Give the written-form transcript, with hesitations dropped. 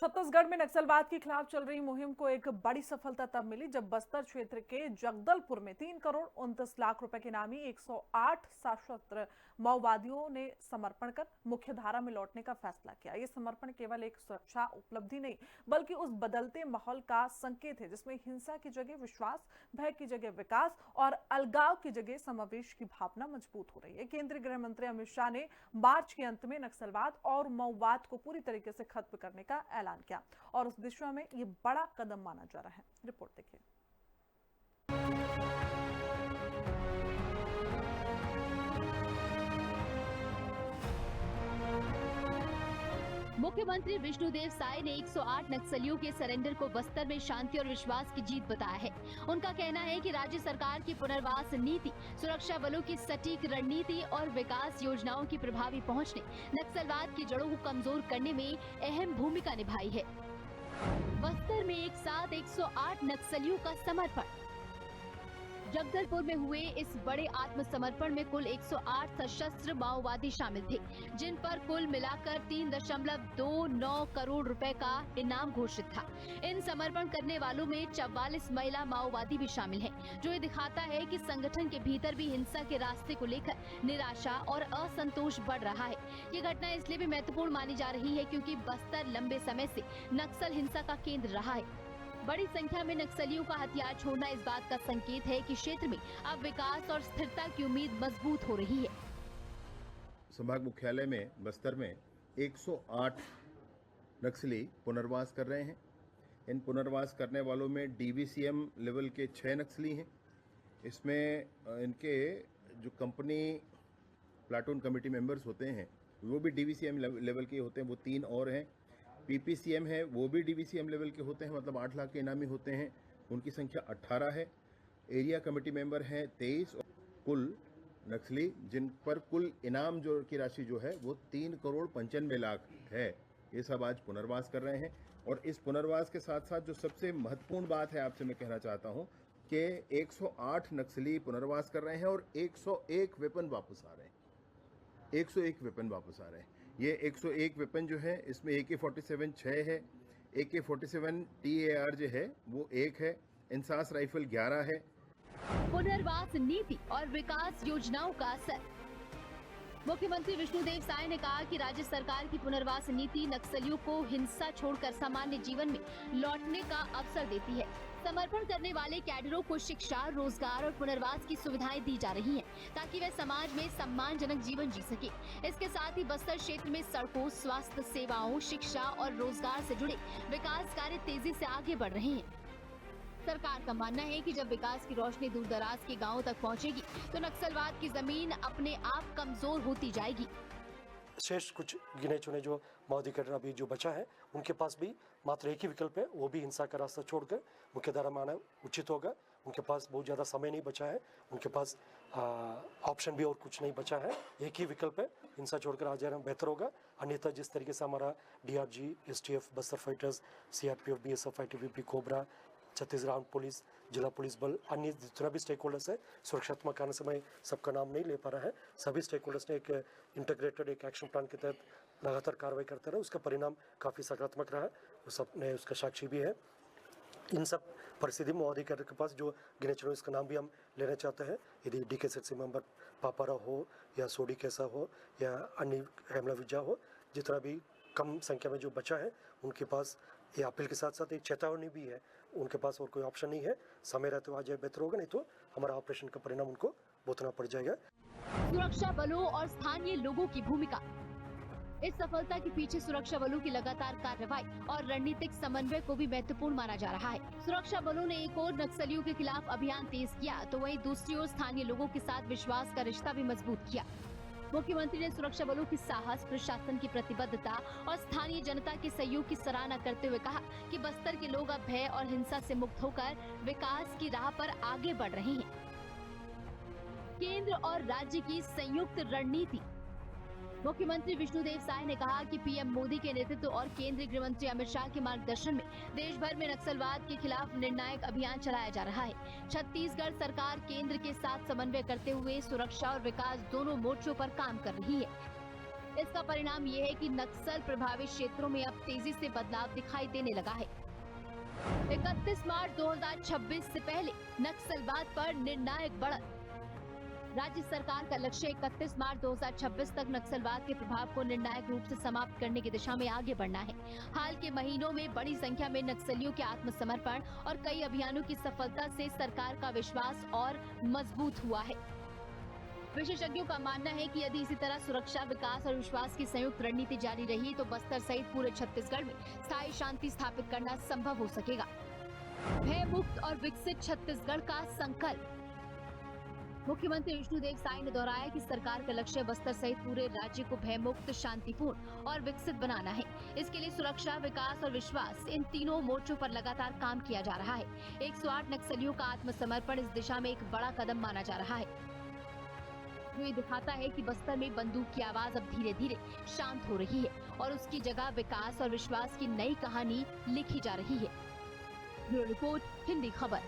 छत्तीसगढ़ में नक्सलवाद के खिलाफ चल रही मुहिम को एक बड़ी सफलता तब मिली जब बस्तर क्षेत्र के जगदलपुर में 3 करोड़ 29 लाख रुपए के इनामी 108 सशस्त्र माओवादियों ने समर्पण कर मुख्यधारा में लौटने का फैसला किया। ये समर्पण केवल एक सुरक्षा उपलब्धि नहीं बल्कि उस बदलते माहौल का संकेत है जिसमें हिंसा की जगह विश्वास, भय की जगह विकास और अलगाव की जगह समावेश की भावना मजबूत हो रही है। केंद्रीय गृह मंत्री अमित शाह ने मार्च के अंत में नक्सलवाद और माओवाद को पूरी तरीके से खत्म करने का ऐलान किया और उस दिशा में ये बड़ा कदम माना जा रहा है। रिपोर्ट देखिए। मुख्यमंत्री विष्णुदेव साय ने 108 नक्सलियों के सरेंडर को बस्तर में शांति और विश्वास की जीत बताया है। उनका कहना है कि राज्य सरकार की पुनर्वास नीति, सुरक्षा बलों की सटीक रणनीति और विकास योजनाओं की प्रभावी पहुंच ने नक्सलवाद की जड़ों को कमजोर करने में अहम भूमिका निभाई है। बस्तर में एक साथ 108 नक्सलियों का समर्पण। जगदलपुर में हुए इस बड़े आत्मसमर्पण में कुल 108 सशस्त्र माओवादी शामिल थे, जिन पर कुल मिलाकर 3.29 करोड़ रुपए का इनाम घोषित था। इन समर्पण करने वालों में 44 महिला माओवादी भी शामिल हैं, जो ये दिखाता है कि संगठन के भीतर भी हिंसा के रास्ते को लेकर निराशा और असंतोष बढ़ रहा है। ये घटना इसलिए भी महत्वपूर्ण मानी जा रही है क्योंकि बस्तर लंबे समय से नक्सल हिंसा का केंद्र रहा है। बड़ी संख्या में नक्सलियों का हथियार छोड़ना इस बात का संकेत है कि क्षेत्र में अब विकास और स्थिरता की उम्मीद मजबूत हो रही है। संभाग मुख्यालय में बस्तर में 108 नक्सली पुनर्वास कर रहे हैं। इन पुनर्वास करने वालों में डीवीसीएम लेवल के 6 नक्सली हैं। इसमें इनके जो कंपनी प्लाटून कमेटी मेंबर्स होते हैं वो भी डीवीसीएम लेवल के होते हैं, वो 3 और हैं। पीपीसीएम है वो भी डीवीसीएम लेवल के होते हैं, मतलब 8 लाख के इनामी होते हैं, उनकी संख्या 18 है। एरिया कमेटी मेंबर हैं 23 और कुल नक्सली जिन पर कुल इनाम जो की राशि जो है वो 3 करोड़ 95 लाख है। ये सब आज पुनर्वास कर रहे हैं और इस पुनर्वास के साथ साथ जो सबसे महत्वपूर्ण बात है आपसे मैं कहना चाहता हूँ कि 108 नक्सली पुनर्वास कर रहे हैं और 101 वेपन वापस आ रहे हैं। 101 वेपन वापस आ रहे हैं। ये 101 वेपन जो है इसमें AK-47 6 है, AK-47 TAR जो है वो 1 है, इंसास राइफल 11 है। पुनर्वास नीति और विकास योजनाओं का असर। मुख्यमंत्री विष्णुदेव साय ने कहा कि राज्य सरकार की पुनर्वास नीति नक्सलियों को हिंसा छोड़कर सामान्य जीवन में लौटने का अवसर देती है। समर्पण करने वाले कैडरों को शिक्षा, रोजगार और पुनर्वास की सुविधाएं दी जा रही हैं, ताकि वे समाज में सम्मानजनक जीवन जी सके। इसके साथ ही बस्तर क्षेत्र में सड़कों, स्वास्थ्य सेवाओं, शिक्षा और रोजगार से जुड़े विकास कार्य तेजी से आगे बढ़ रहे हैं। सरकार का मानना है कि जब विकास की रोशनी दूर दराज के गाँव तक पहुँचेगी तो नक्सलवाद की जमीन अपने आप कमजोर होती जाएगी। शेष कुछ गिने चुने जो माओवादी कैडर अभी जो बचा है उनके पास भी मात्र एक ही विकल्प है, वो भी हिंसा का रास्ता छोड़कर मुख्यधारा में आना उचित होगा। उनके पास बहुत ज़्यादा समय नहीं बचा है, उनके पास ऑप्शन भी और कुछ नहीं बचा है। एक ही विकल्प है, हिंसा छोड़कर आ जाना बेहतर होगा। अन्यथा जिस तरीके से हमारा DRG, STF, Bastar fighters, CRPF, BSF, ITBP, cobra, Chhattisgarh arm police, जिला पुलिस बल, अन्य जितना भी स्टेक होल्डर्स है, सुरक्षात्मक कारण से मैं सबका नाम नहीं ले पा रहा है, सभी स्टेक होल्डर्स ने एक इंटीग्रेटेड एक एक्शन प्लान के तहत लगातार कार्रवाई करते रहे। उसका परिणाम काफ़ी सकारात्मक रहा, वो सब ने उसका साक्षी भी है। इन सब परिस्थिति में माओवादी कैडर के पास जो गिने चुने इसका नाम भी हम लेना चाहते हैं। यदि DK-60 मेंबर पापारा हो या सोडी कैसा हो या अन्य हेमला विजा हो, जितना भी कम संख्या में जो बचा है उनके पास ये अपील के साथ साथ एक चेतावनी भी है, उनके पास और कोई ऑप्शन नहीं है। समय रहते हुए आ जाए बेहतर होगा, नहीं तो हमारा ऑपरेशन का परिणाम उनको भुगतना पड़ जाएगा। सुरक्षा बलों और स्थानीय लोगों की भूमिका। इस सफलता के पीछे सुरक्षा बलों की लगातार कार्रवाई और रणनीतिक समन्वय को भी महत्वपूर्ण माना जा रहा है। सुरक्षा बलों ने एक और नक्सलियों के खिलाफ अभियान तेज किया तो वहीं दूसरी ओर स्थानीय लोगों के साथ विश्वास का रिश्ता भी मजबूत किया। मुख्यमंत्री ने सुरक्षा बलों की साहस, प्रशासन की प्रतिबद्धता और स्थानीय जनता के सहयोग की सराहना करते हुए कहा कि बस्तर के लोग अब भय और हिंसा से मुक्त होकर विकास की राह पर आगे बढ़ रहे हैं। केंद्र और राज्य की संयुक्त रणनीति। मुख्यमंत्री विष्णुदेव साय ने कहा कि पीएम मोदी के नेतृत्व और केंद्रीय गृह मंत्री अमित शाह के मार्गदर्शन में देश भर में नक्सलवाद के खिलाफ निर्णायक अभियान चलाया जा रहा है। छत्तीसगढ़ सरकार केंद्र के साथ समन्वय करते हुए सुरक्षा और विकास दोनों मोर्चों पर काम कर रही है। इसका परिणाम ये है कि नक्सल प्रभावित क्षेत्रों में अब तेजी से बदलाव दिखाई देने लगा है। 31 मार्च 2026 से पहले नक्सलवाद पर निर्णायक बढ़त। राज्य सरकार का लक्ष्य 31 मार्च 2026 तक नक्सलवाद के प्रभाव को निर्णायक रूप से समाप्त करने की दिशा में आगे बढ़ना है। हाल के महीनों में बड़ी संख्या में नक्सलियों के आत्मसमर्पण और कई अभियानों की सफलता से सरकार का विश्वास और मजबूत हुआ है। विशेषज्ञों का मानना है कि यदि इसी तरह सुरक्षा, विकास और विश्वास की संयुक्त रणनीति जारी रही तो बस्तर सहित पूरे छत्तीसगढ़ में स्थायी शांति स्थापित करना संभव हो सकेगा। भय मुक्त और विकसित छत्तीसगढ़ का संकल्प। मुख्यमंत्री विष्णुदेव साय ने दोहराया कि सरकार का लक्ष्य बस्तर सहित पूरे राज्य को भयमुक्त, शांतिपूर्ण और विकसित बनाना है। इसके लिए सुरक्षा, विकास और विश्वास, इन तीनों मोर्चों पर लगातार काम किया जा रहा है। 108 नक्सलियों का आत्मसमर्पण इस दिशा में एक बड़ा कदम माना जा रहा है, जो ये दिखाता है कि बस्तर में बंदूक की आवाज अब धीरे धीरे शांत हो रही है और उसकी जगह विकास और विश्वास की नई कहानी लिखी जा रही है। ब्यूरो रिपोर्ट, हिंदी खबर।